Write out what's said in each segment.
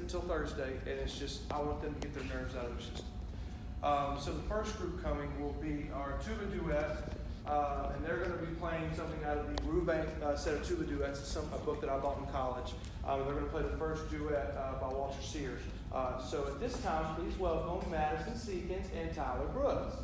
until Thursday, and it's just, I want them to get their nerves out of their system. So the first group coming will be our tuba duet, and they're going to be playing something out of the Rubank set of tuba duets. It's a book that I bought in college. They're going to play the first duet by Walter Sears. So at this time, please welcome Madison Seekins and Tyler Brooks.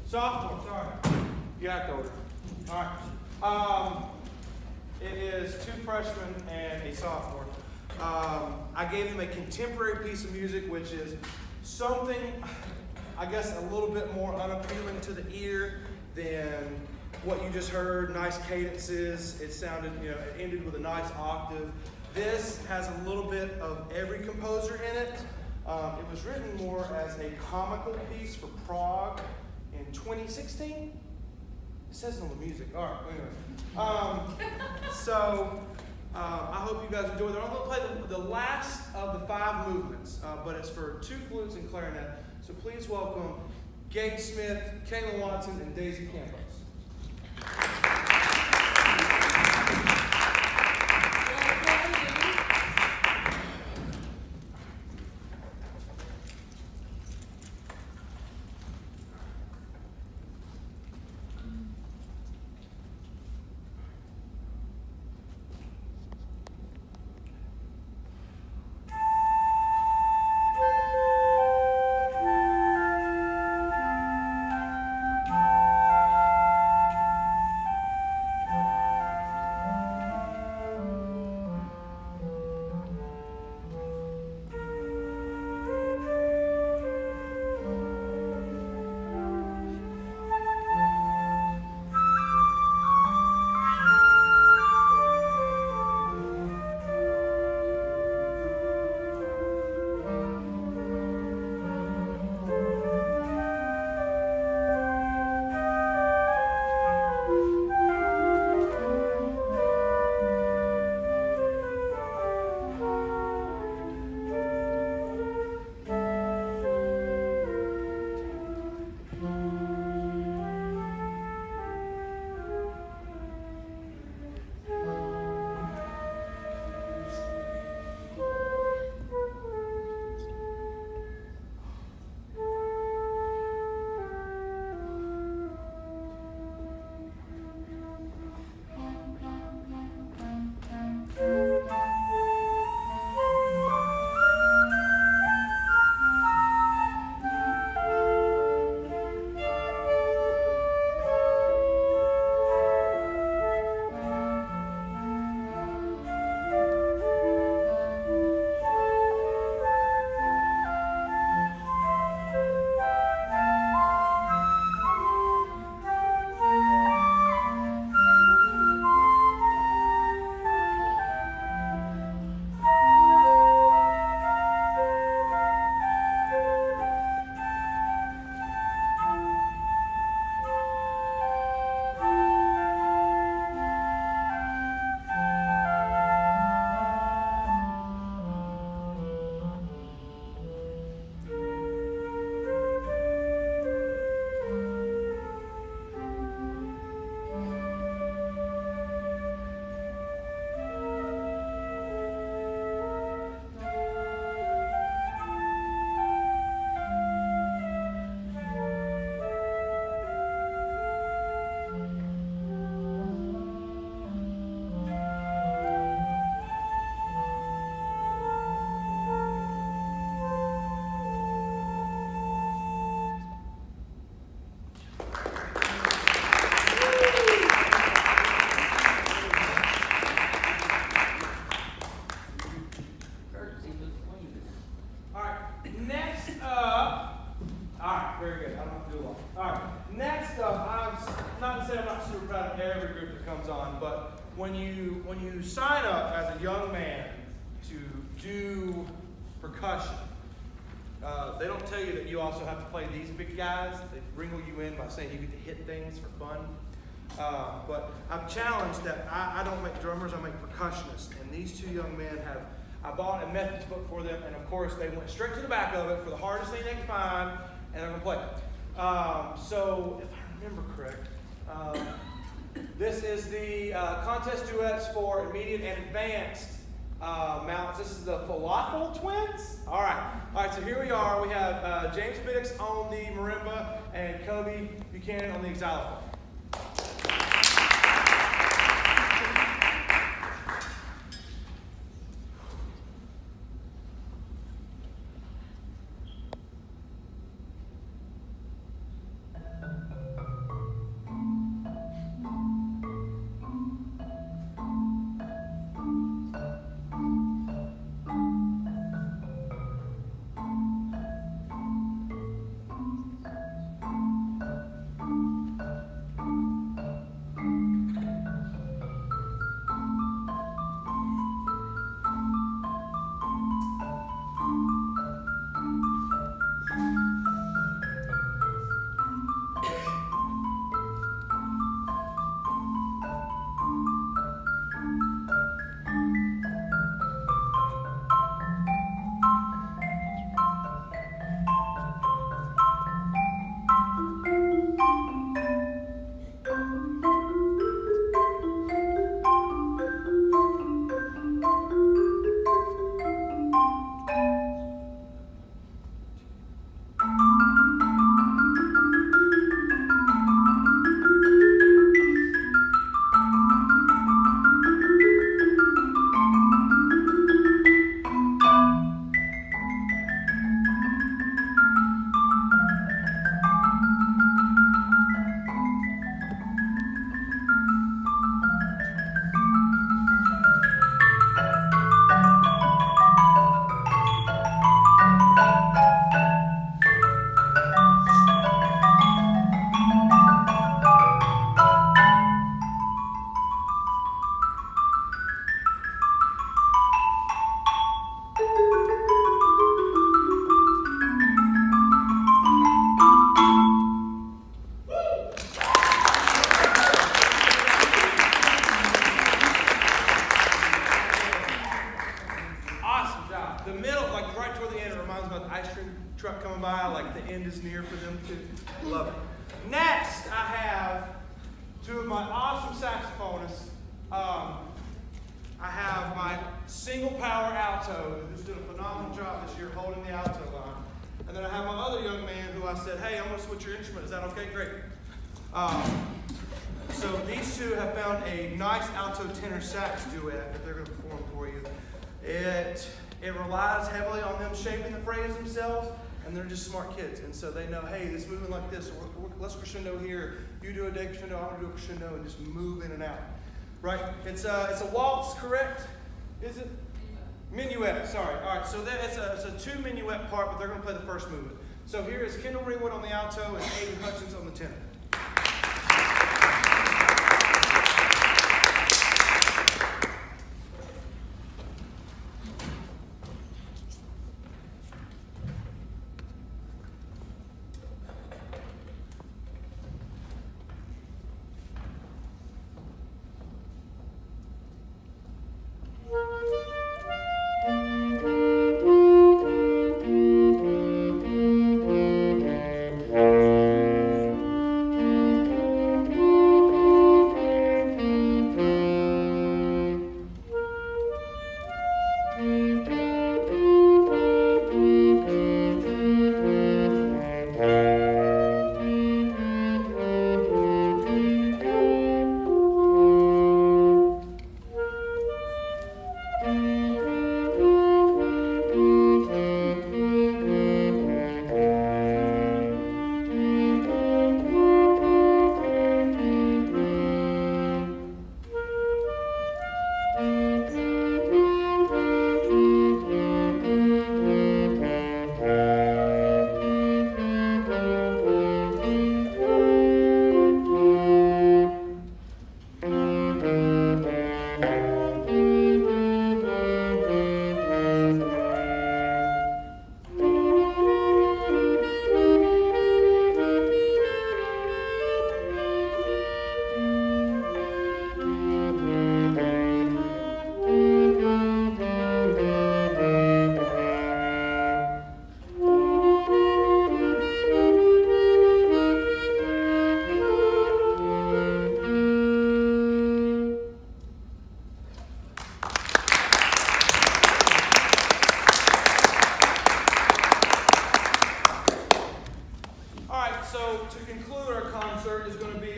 Sophomore, sorry. You act older. All right. It is two freshmen and a sophomore. I gave them a contemporary piece of music, which is something, I guess, a little bit more unappealing to the ear than what you just heard. Nice cadences. It sounded, it ended with a nice octave. This has a little bit of every composer in it. It was written more as a comical piece for Prague in 2016. It says it on the music. All right, anyway. I hope you guys enjoy it. I'm going to play the last of the 5 movements, but it's for 2 flutes and clarinet. So please welcome Gage Smith, Kayla Watson, and Daisy Campos. not to say I'm not super proud of every group that comes on, but when you sign up as a young man to do percussion, they don't tell you that you also have to play these big guys. They wrinkle you in by saying you get to hit things for fun. But I'm challenged that I don't make drummers, I make percussionists. And these two young men I bought a methods book for them, and of course they went straight to the back of it for the hardest thing they can find, and they're going to play it. So if I remember correct, this is the contest duets for immediate and advanced mounts. This is the Falafel Twins. All right, so here we are. We have James Biddix on the marimba and Kobe Buchanan on the xylophone. Truck coming by, like the end is near for them too. Love it. Next, I have two of my awesome saxophonists. I have my single power alto, who's done a phenomenal job this year holding the alto line. And then I have my other young man who I said, hey, I'm going to switch your instrument. Is that okay? Great. So these two have found a nice alto tenor sax duet that they're going to perform for you. It relies heavily on them shaping the phrase themselves, and they're just smart kids. And so they know, hey, this moving like this, or let's crescendo here, you do a day crescendo, I'm going to do a crescendo, and just move in and out. Right? It's a waltz, correct? Is it? Minuet, sorry. All right, so it's a two minuet part, but they're going to play the first movement. So here is Kendall Ringwood on the alto and Aiden Hutchins on the tenor.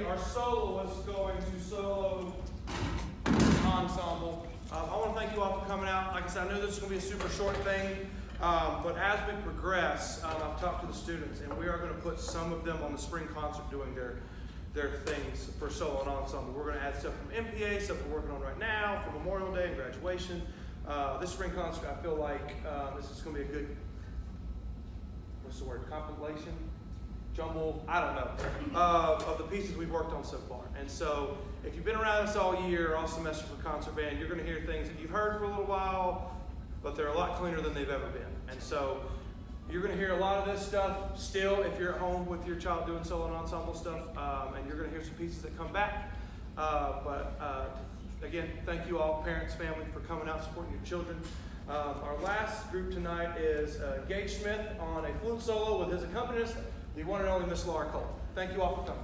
our soloist is going to solo ensemble. I want to thank you all for coming out. Like I said, I know this is going to be a super short thing, but as we progress, I've talked to the students, and we are going to put some of them on the spring concert doing their things for solo and ensemble. We're going to add stuff from MPA, stuff we're working on right now for Memorial Day and graduation. This spring concert, I feel like this is going to be a good, what's the word, compilation? Jumble, I don't know, of the pieces we've worked on so far. And so if you've been around us all year, all semester for concert band, you're going to hear things that you've heard for a little while, but they're a lot cleaner than they've ever been. And so you're going to hear a lot of this stuff still if you're at home with your child doing solo and ensemble stuff, and you're going to hear some pieces that come back. Again, thank you all, parents, family, for coming out supporting your children. Our last group tonight is Gage Smith on a flute solo with his accompanist, the one and only Miss Laura Cole. Thank you all for coming.